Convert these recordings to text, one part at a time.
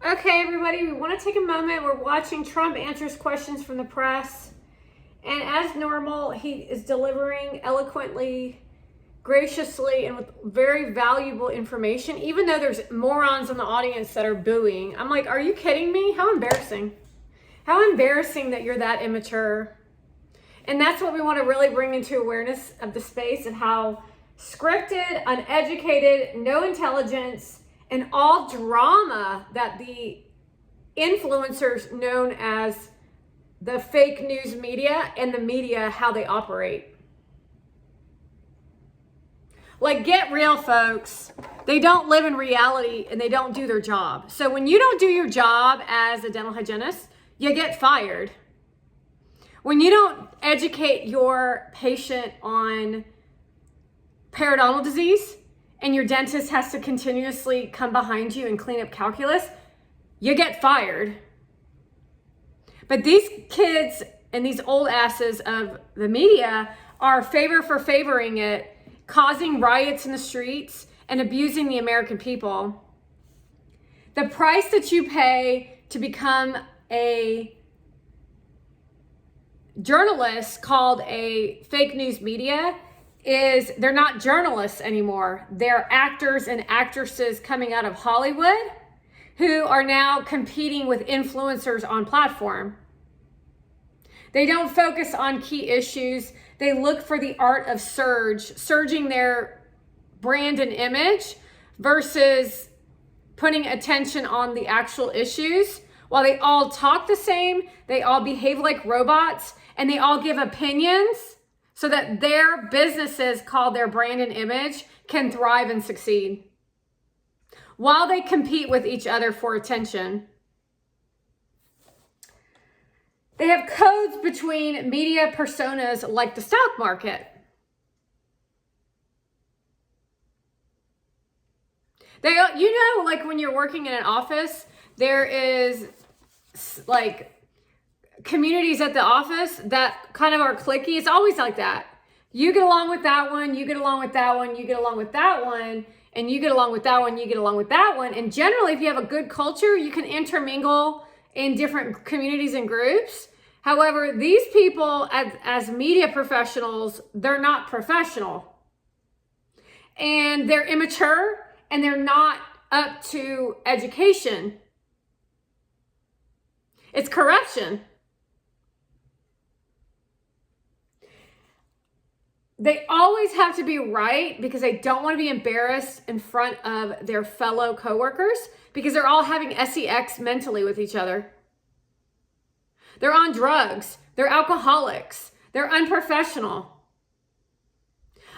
Okay, everybody, we want to take a moment. We're watching Trump answers questions from the press. And as normal, he is delivering eloquently, graciously, and with very valuable information, even though there's morons in the audience that are booing. I'm like, are you kidding me? How embarrassing. How embarrassing that you're that immature. And that's what we want to really bring into awareness of the space of how scripted, uneducated, no intelligence, and all drama that the influencers known as the fake news media and the media, how they operate. Like, get real, folks. They don't live in reality and they don't do their job. So when you don't do your job as a dental hygienist, you get fired. When you don't educate your patient on periodontal disease and your dentist has to continuously come behind you and clean up calculus, you get fired. But these kids and these old asses of the media are favoring it, causing riots in the streets and abusing the American people. The price that you pay to become a journalist called a fake news media is they're not journalists anymore. They're actors and actresses coming out of Hollywood who are now competing with influencers on platform. They don't focus on key issues. They look for the art of surging their brand and image versus putting attention on the actual issues. While they all talk the same, they all behave like robots, and they all give opinions so that their businesses called their brand and image can thrive and succeed while they compete with each other for attention. They have codes between media personas like the stock market. Like when you're working in an office, there is like communities at the office that kind of are cliquey. It's always like that. You get along with that one, you get along with that one, you get along with that one, and you get along with that one, you get along with that one. And generally, if you have a good culture, you can intermingle in different communities and groups. However, these people as media professionals, they're not professional. And they're immature and they're not up to education. It's corruption. They always have to be right because they don't want to be embarrassed in front of their fellow coworkers because they're all having sex mentally with each other. They're on drugs. They're alcoholics. They're unprofessional.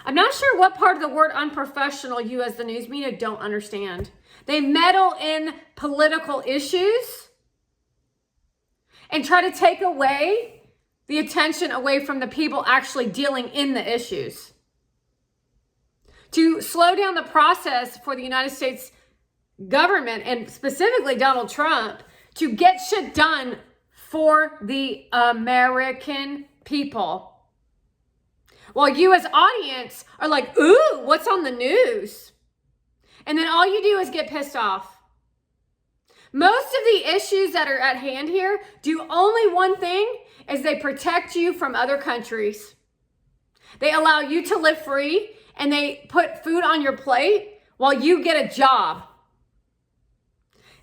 I'm not sure what part of the word unprofessional you as the news media don't understand. They meddle in political issues and try to take away the attention away from the people actually dealing in the issues. To slow down the process for the United States government and specifically Donald Trump to get shit done for the American people. While you as audience are like, ooh, what's on the news? And then all you do is get pissed off. Most of the issues that are at hand here do only one thing, is they protect you from other countries. They allow you to live free and they put food on your plate while you get a job.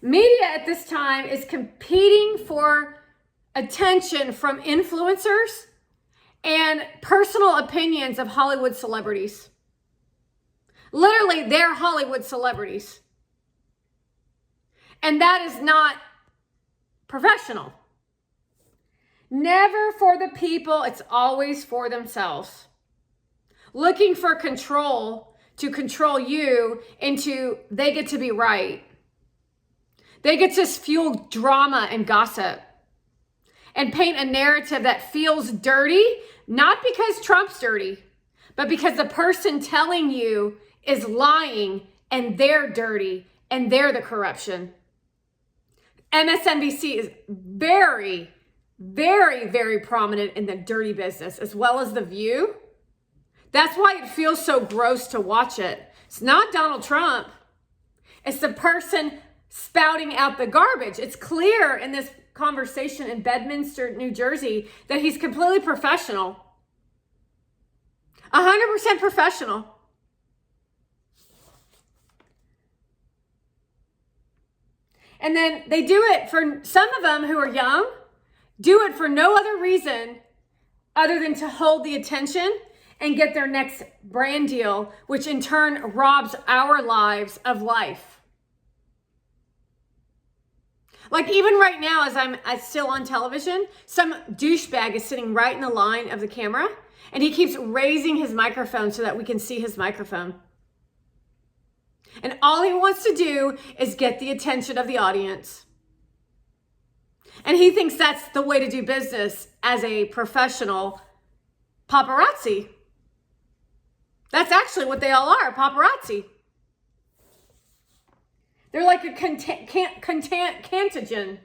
Media at this time is competing for attention from influencers and personal opinions of Hollywood celebrities. Literally, they're Hollywood celebrities. And that is not professional. Never for the people, it's always for themselves. Looking for control to control you into they get to be right. They get to fuel drama and gossip and paint a narrative that feels dirty, not because Trump's dirty, but because the person telling you is lying and they're dirty and they're the corruption. MSNBC is very, very, very prominent in the dirty business, as well as The View. That's why it feels so gross to watch it. It's not Donald Trump. It's the person spouting out the garbage. It's clear in this conversation in Bedminster, New Jersey, that he's completely professional. 100% professional. And then they do it for some of them who are young, do it for no other reason other than to hold the attention and get their next brand deal, which in turn robs our lives of life. Like even right now, as I'm still on television, some douchebag is sitting right in the line of the camera, and he keeps raising his microphone so that we can see his microphone. And all he wants to do is get the attention of the audience. And he thinks that's the way to do business as a professional paparazzi. That's actually what they all are, paparazzi. They're like a contagion,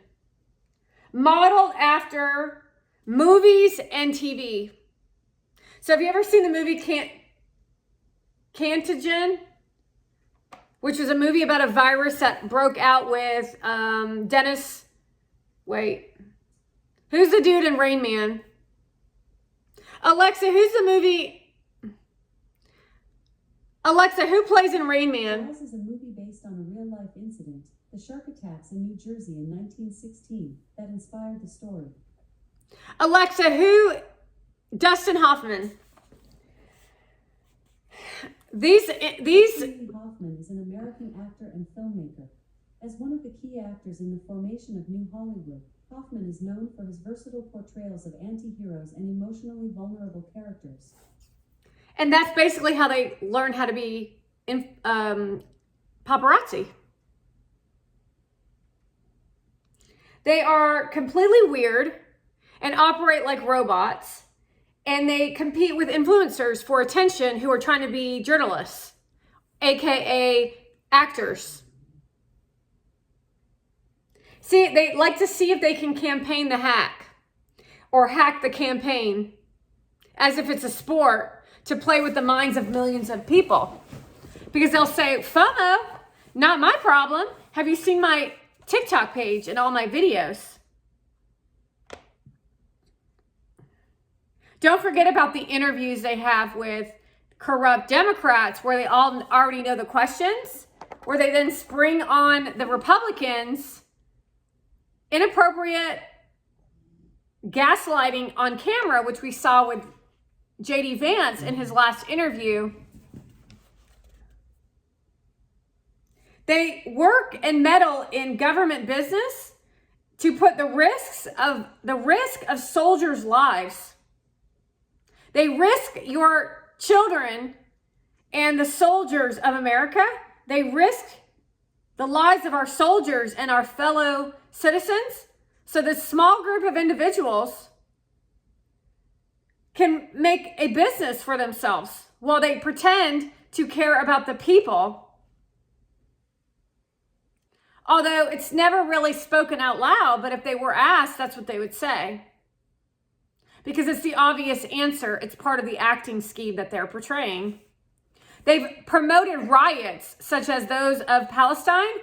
modeled after movies and TV. So have you ever seen the movie Contagion? Which was a movie about a virus that broke out with Dennis. Wait. Who's the dude in Rain Man? Alexa, who's the movie? Alexa, who plays in Rain Man? This is a movie based on a real-life incident, the shark attacks in New Jersey in 1916, that inspired the story. Alexa, who? Dustin Hoffman. Dustin Hoffman is an American actor and filmmaker. As one of the key actors in the formation of New Hollywood, Hoffman is known for his versatile portrayals of anti-heroes and emotionally vulnerable characters. And that's basically how they learn how to be paparazzi. They are completely weird and operate like robots. And they compete with influencers for attention who are trying to be journalists, aka actors. See, they like to see if they can campaign the hack or hack the campaign as if it's a sport to play with the minds of millions of people. Because they'll say, FOMO, not my problem. Have you seen my TikTok page and all my videos? Don't forget about the interviews they have with corrupt Democrats where they all already know the questions, where they then spring on the Republicans inappropriate gaslighting on camera, which we saw with J.D. Vance in his last interview. They work and meddle in government business to put the risk of soldiers' lives. They risk your children and the soldiers of America. They risk the lives of our soldiers and our fellow citizens. So this small group of individuals can make a business for themselves while they pretend to care about the people. Although it's never really spoken out loud, but if they were asked, that's what they would say. Because it's the obvious answer. It's part of the acting scheme that they're portraying. They've promoted riots such as those of Palestine,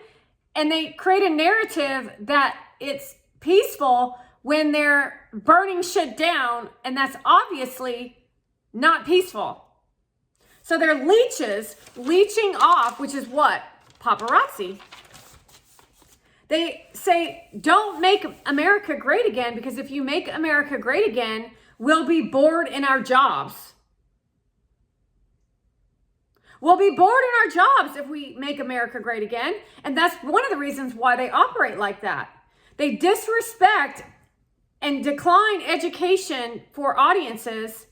and they create a narrative that it's peaceful when they're burning shit down, and that's obviously not peaceful. So they're leeches, leeching off, which is what? Paparazzi. They say, don't make America great again, because if you make America great again, we'll be bored in our jobs. We'll be bored in our jobs if we make America great again. And that's one of the reasons why they operate like that. They disrespect and decline education for audiences.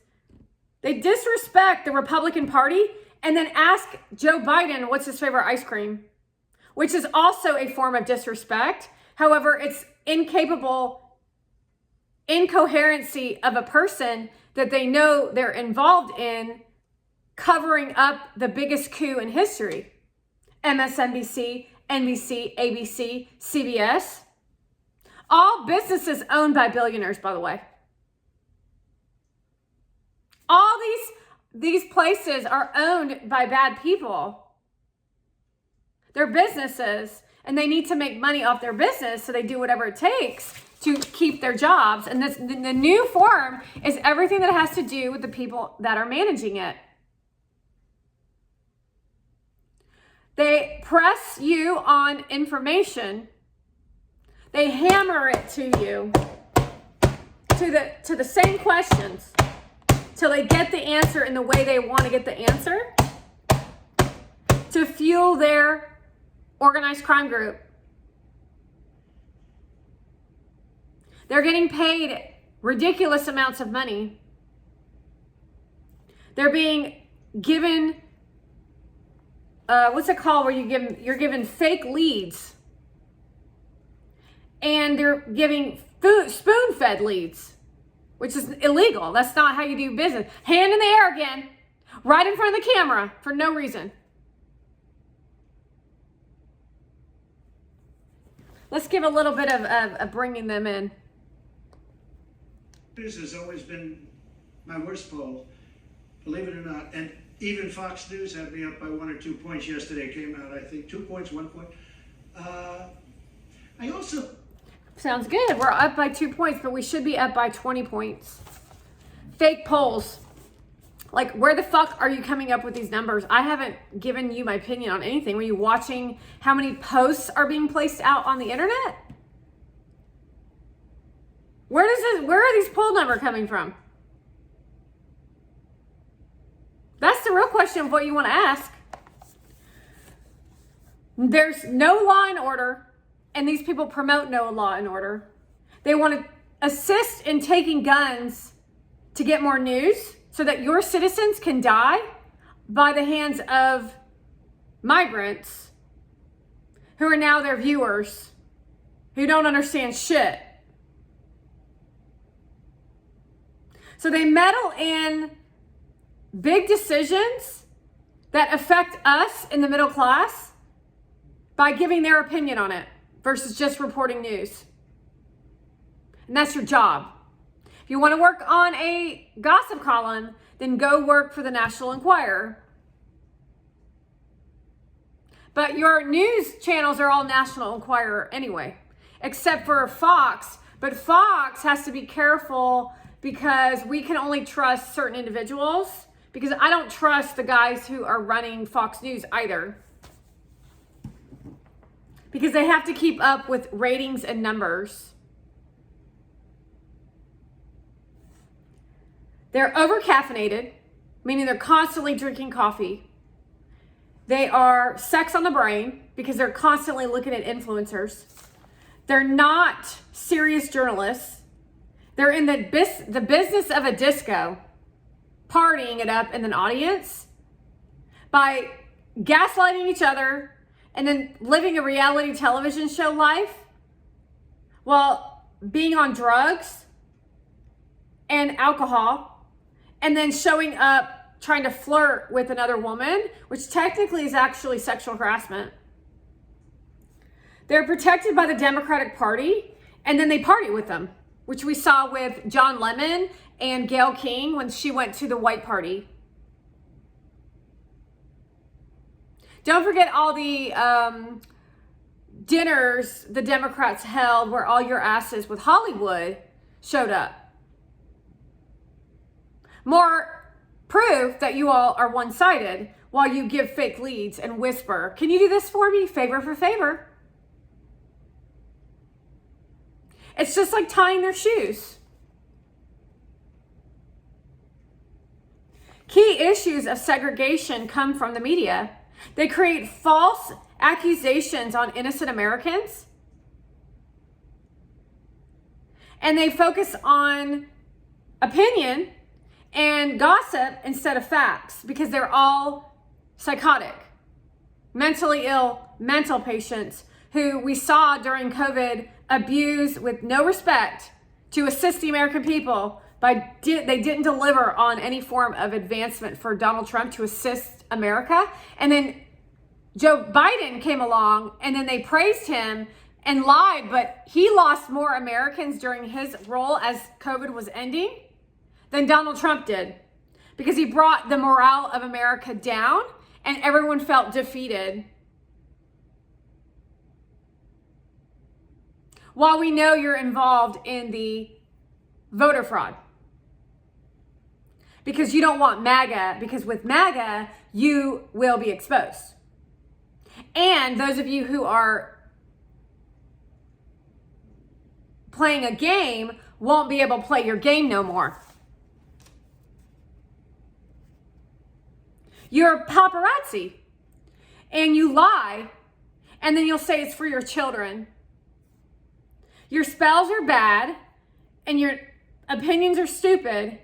They disrespect the Republican Party and then ask Joe Biden what's his favorite ice cream, which is also a form of disrespect. However, it's incoherency of a person that they know they're involved in covering up the biggest coup in history. MSNBC, NBC, ABC, CBS. All businesses owned by billionaires, by the way. All these places are owned by bad people. They're businesses, and they need to make money off their business, so they do whatever it takes to keep their jobs. And the new form is everything that has to do with the people that are managing it. They press you on information. They hammer it to you, to the same questions, till they get the answer in the way they want to get the answer, to fuel their organized crime group. They're getting paid ridiculous amounts of money. They're being given, what's it called, where you're given fake leads, and they're giving spoon-fed leads, which is illegal. That's not how you do business. Hand in the air again, right in front of the camera for no reason. Let's give a little bit of bringing them in. News has always been my worst poll, believe it or not. And even Fox News had me up by 1 or 2 points yesterday. Came out, I think, 2 points, 1 point. I also... Sounds good. We're up by 2 points, but we should be up by 20 points. Fake polls. Like, where the fuck are you coming up with these numbers? I haven't given you my opinion on anything. Were you watching how many posts are being placed out on the internet? Where are these poll numbers coming from? That's the real question of what you want to ask. There's no law and order, and these people promote no law and order. They want to assist in taking guns to get more news so that your citizens can die by the hands of migrants who are now their viewers, who don't understand shit. So they meddle in big decisions that affect us in the middle class by giving their opinion on it versus just reporting news. And that's your job. If you want to work on a gossip column, then go work for the National Enquirer. But your news channels are all National Enquirer anyway, except for Fox. But Fox has to be careful because we can only trust certain individuals, because I don't trust the guys who are running Fox News either, because they have to keep up with ratings and numbers. They're over-caffeinated, meaning they're constantly drinking coffee. They are sex on the brain because they're constantly looking at influencers. They're not serious journalists. They're in the business of a disco, partying it up in an audience by gaslighting each other and then living a reality television show life while being on drugs and alcohol, and then showing up trying to flirt with another woman, which technically is actually sexual harassment. They're protected by the Democratic Party, and then they party with them, which we saw with John Lemon and Gayle King when she went to the white party. Don't forget all the dinners the Democrats held where all your asses with Hollywood showed up. More proof that you all are one-sided while you give fake leads and whisper. Can you do this for me? Favor for favor. It's just like tying their shoes. Key issues of segregation come from the media. They create false accusations on innocent Americans. And they focus on opinion and gossip instead of facts because they're all psychotic, mentally ill, mental patients who we saw during COVID abuse with no respect to assist the American people they didn't deliver on any form of advancement for Donald Trump to assist America. And then Joe Biden came along and then they praised him and lied, but he lost more Americans during his role as COVID was ending than Donald Trump did, because he brought the morale of America down and everyone felt defeated. while we know you're involved in the voter fraud. Because you don't want MAGA, because with MAGA, you will be exposed. And those of you who are playing a game won't be able to play your game no more. You're paparazzi and you lie, and then you'll say it's for your children. Your spells are bad and your opinions are stupid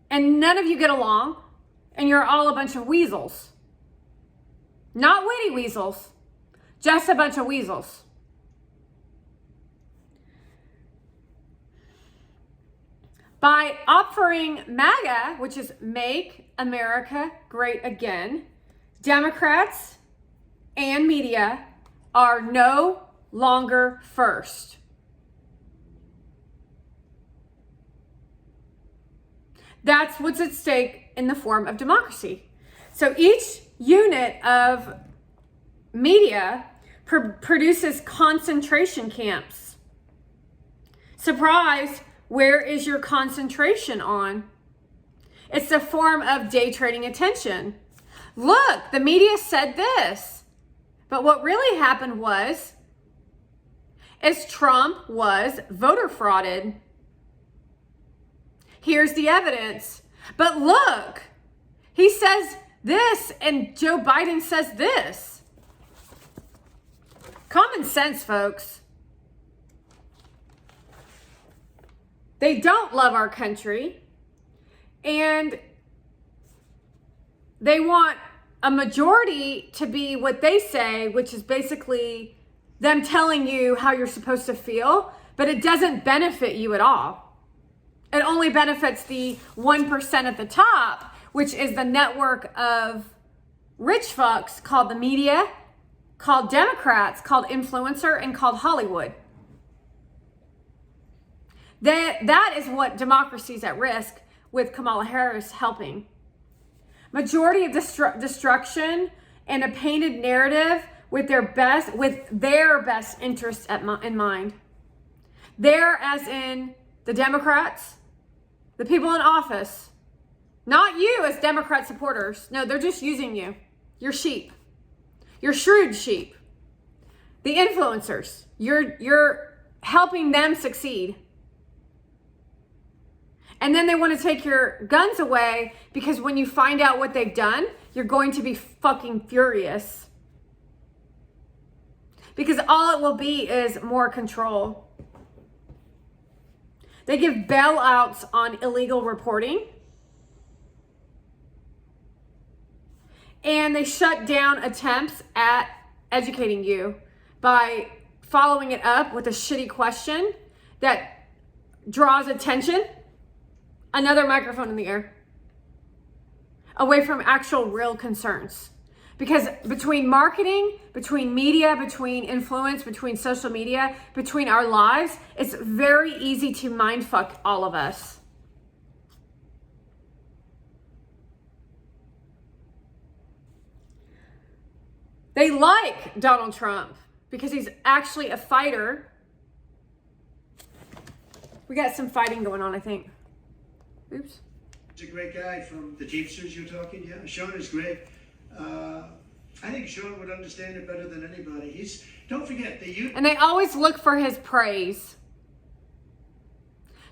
and none of you get along and you're all a bunch of weasels. Not witty weasels, just a bunch of weasels. By offering MAGA, which is Make America Great Again, Democrats and media are no longer first. That's what's at stake in the form of democracy. So each unit of media produces concentration camps. Surprise! Where is your concentration on? It's a form of day trading attention. Look, the media said this. But what really happened is Trump was voter frauded. Here's the evidence. But look, he says this and Joe Biden says this. Common sense, folks. They don't love our country, and they want a majority to be what they say, which is basically them telling you how you're supposed to feel, but it doesn't benefit you at all. It only benefits the 1% at the top, which is the network of rich fucks called the media, called Democrats, called influencer, and called Hollywood. That is what democracy is at risk with Kamala Harris helping. Majority of destruction and a painted narrative with their best interests in mind. There, as in the Democrats, the people in office, not you as Democrat supporters. No, they're just using you. You're sheep. You're shrewd sheep. The influencers, you're helping them succeed. And then they want to take your guns away because when you find out what they've done, you're going to be fucking furious. Because all it will be is more control. They give bailouts on illegal reporting. And they shut down attempts at educating you by following it up with a shitty question that draws attention. Another microphone in the air. Away from actual real concerns. Because between marketing, between media, between influence, between social media, between our lives, it's very easy to mindfuck all of us. They like Donald Trump because he's actually a fighter. We got some fighting going on, I think. Oops. He's a great guy from the Teamsters you're talking. Yeah, Sean is great. I think Sean would understand it better than anybody. Don't forget the youth. And they always look for his praise.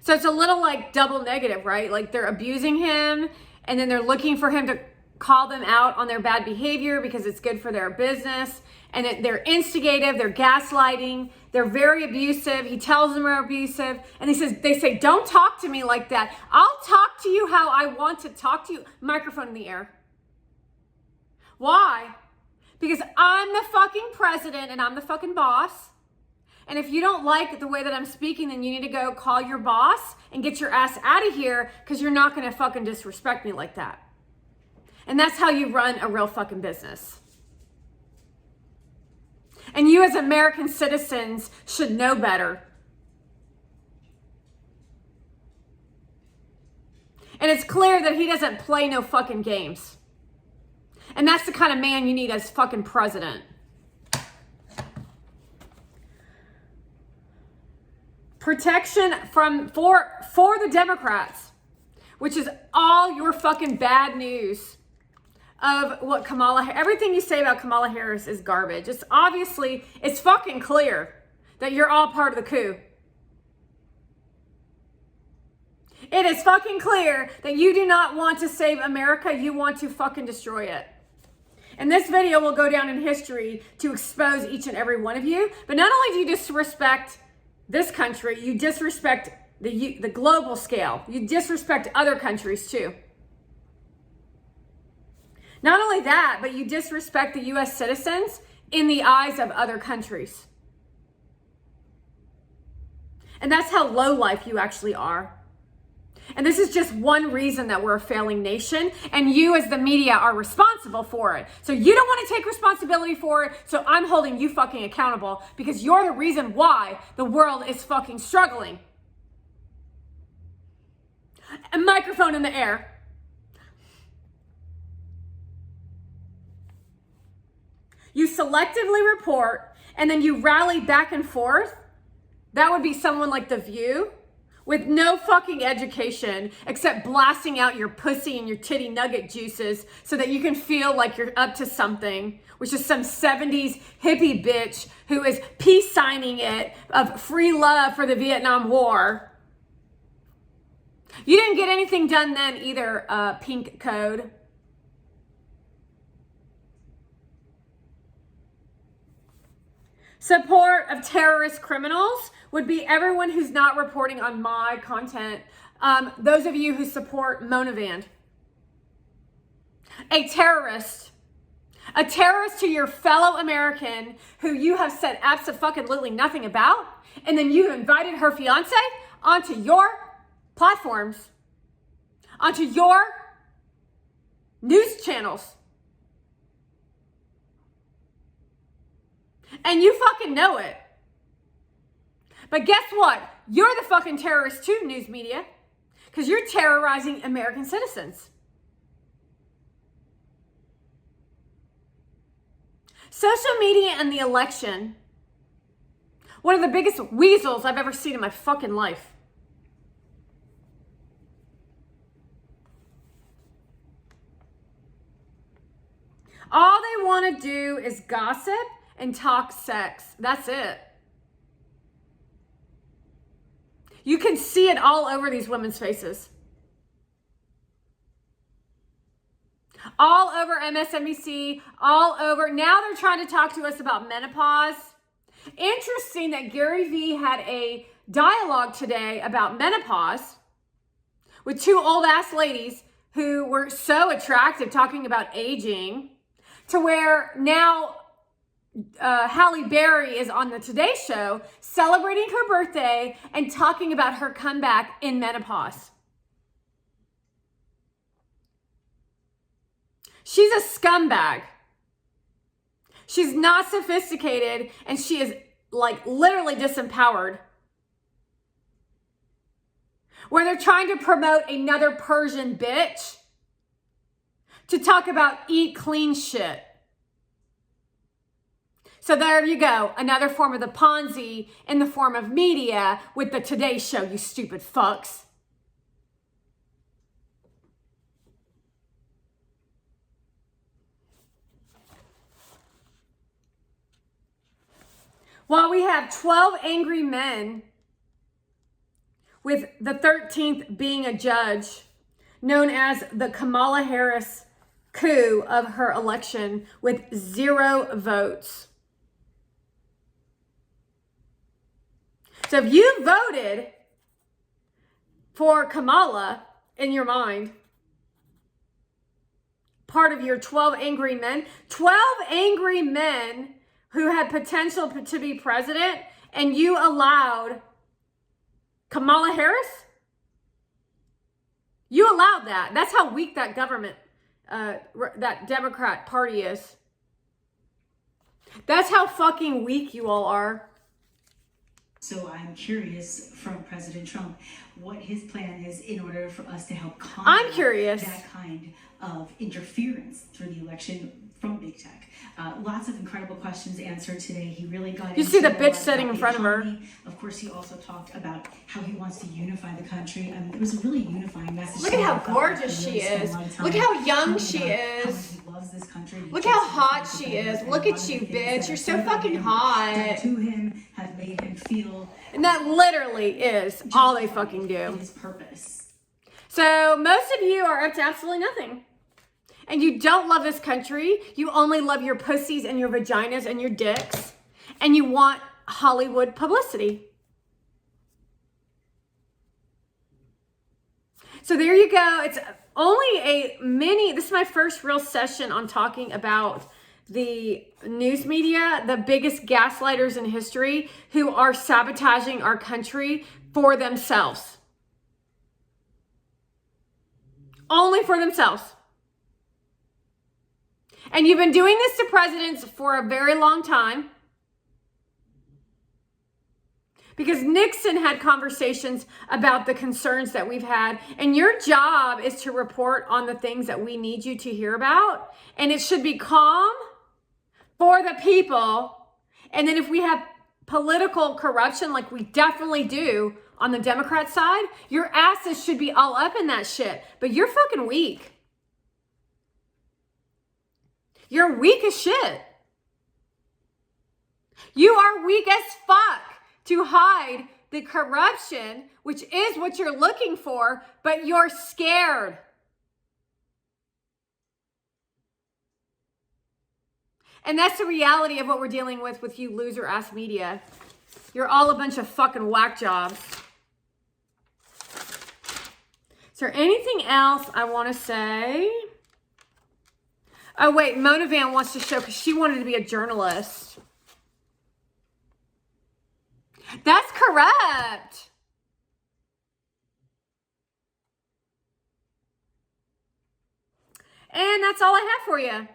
So it's a little like double negative, right? Like they're abusing him and then they're looking for him to call them out on their bad behavior because it's good for their business. And they're instigative, they're gaslighting, they're very abusive. He tells them they're abusive. And they say, don't talk to me like that. I'll talk to you how I want to talk to you. Microphone in the air. Why? Because I'm the fucking president and I'm the fucking boss. And if you don't like the way that I'm speaking, then you need to go call your boss and get your ass out of here because you're not going to fucking disrespect me like that. And that's how you run a real fucking business. And you as American citizens should know better. And it's clear that he doesn't play no fucking games. And that's the kind of man you need as fucking president. protection for the Democrats, which is all your fucking bad news of what everything you say about Kamala Harris is garbage. It's fucking clear that you're all part of the coup. It is fucking clear that you do not want to save America. You want to fucking destroy it. And this video will go down in history to expose each and every one of you. But not only do you disrespect this country, you disrespect the global scale. You disrespect other countries too. Not only that, but you disrespect the U.S. citizens in the eyes of other countries. And that's how low life you actually are. And this is just one reason that we're a failing nation, and you as the media are responsible for it. So you don't want to take responsibility for it, so I'm holding you fucking accountable because you're the reason why the world is fucking struggling. A microphone in the air. You selectively report and then you rally back and forth. That would be someone like The View with no fucking education except blasting out your pussy and your titty nugget juices so that you can feel like you're up to something, which is some 70s hippie bitch who is peace signing it of free love for the Vietnam War. You didn't get anything done then either, pink code. Support of terrorist criminals would be everyone who's not reporting on my content. Those of you who support Monavand. A terrorist to your fellow American who you have said absolutely nothing about, and then you invited her fiance onto your platforms, onto your news channels. And you fucking know it. But guess what? You're the fucking terrorist too, news media, because you're terrorizing American citizens. Social media and the election, one of the biggest weasels I've ever seen in my fucking life. All they want to do is gossip and talk sex. That's it. You can see it all over these women's faces. All over MSNBC, all over. Now they're trying to talk to us about menopause. Interesting that Gary Vee had a dialogue today about menopause with two old ass ladies who were so attractive talking about aging, to where now Halle Berry is on the Today Show celebrating her birthday and talking about her comeback in menopause. She's a scumbag. She's not sophisticated, and she is like literally disempowered. Where they're trying to promote another Persian bitch to talk about eat clean shit. So there you go. Another form of the Ponzi in the form of media with the Today Show, you stupid fucks. While we have 12 angry men, with the 13th being a judge, known as the Kamala Harris coup of her election with 0 votes. So if you voted for Kamala in your mind, part of your 12 angry men who had potential to be president, and you allowed Kamala Harris? You allowed that. That's how weak that government, that Democrat Party is. That's how fucking weak you all are. So I'm curious from President Trump what his plan is in order for us to help combat that kind of interference through the election from big tech. Lots of incredible questions answered today. He really got You see the bitch sitting in front of her. Of course, he also talked about how he wants to unify the country. I mean, it was a really unifying message. Look at how gorgeous she is. Look how young she is. He loves this country. Look how hot she is. Look at you, bitch. You're so fucking hot. To him have made him feel. And that literally is all they fucking do. His purpose. So most of you are up to absolutely nothing. And you don't love this country. You only love your pussies and your vaginas and your dicks. And you want Hollywood publicity. So there you go. It's only a mini, this is my first real session on talking about the news media, the biggest gaslighters in history who are sabotaging our country for themselves. Only for themselves. And you've been doing this to presidents for a very long time. Because Nixon had conversations about the concerns that we've had. And your job is to report on the things that we need you to hear about. And it should be calm for the people. And then if we have political corruption, like we definitely do on the Democrat side, your asses should be all up in that shit. But you're fucking weak. You're weak as shit. You are weak as fuck to hide the corruption, which is what you're looking for, but you're scared. And that's the reality of what we're dealing with you loser ass media. You're all a bunch of fucking whack jobs. Is there anything else I want to say? Oh, wait, Mona Van wants to show because she wanted to be a journalist. That's corrupt. And that's all I have for you.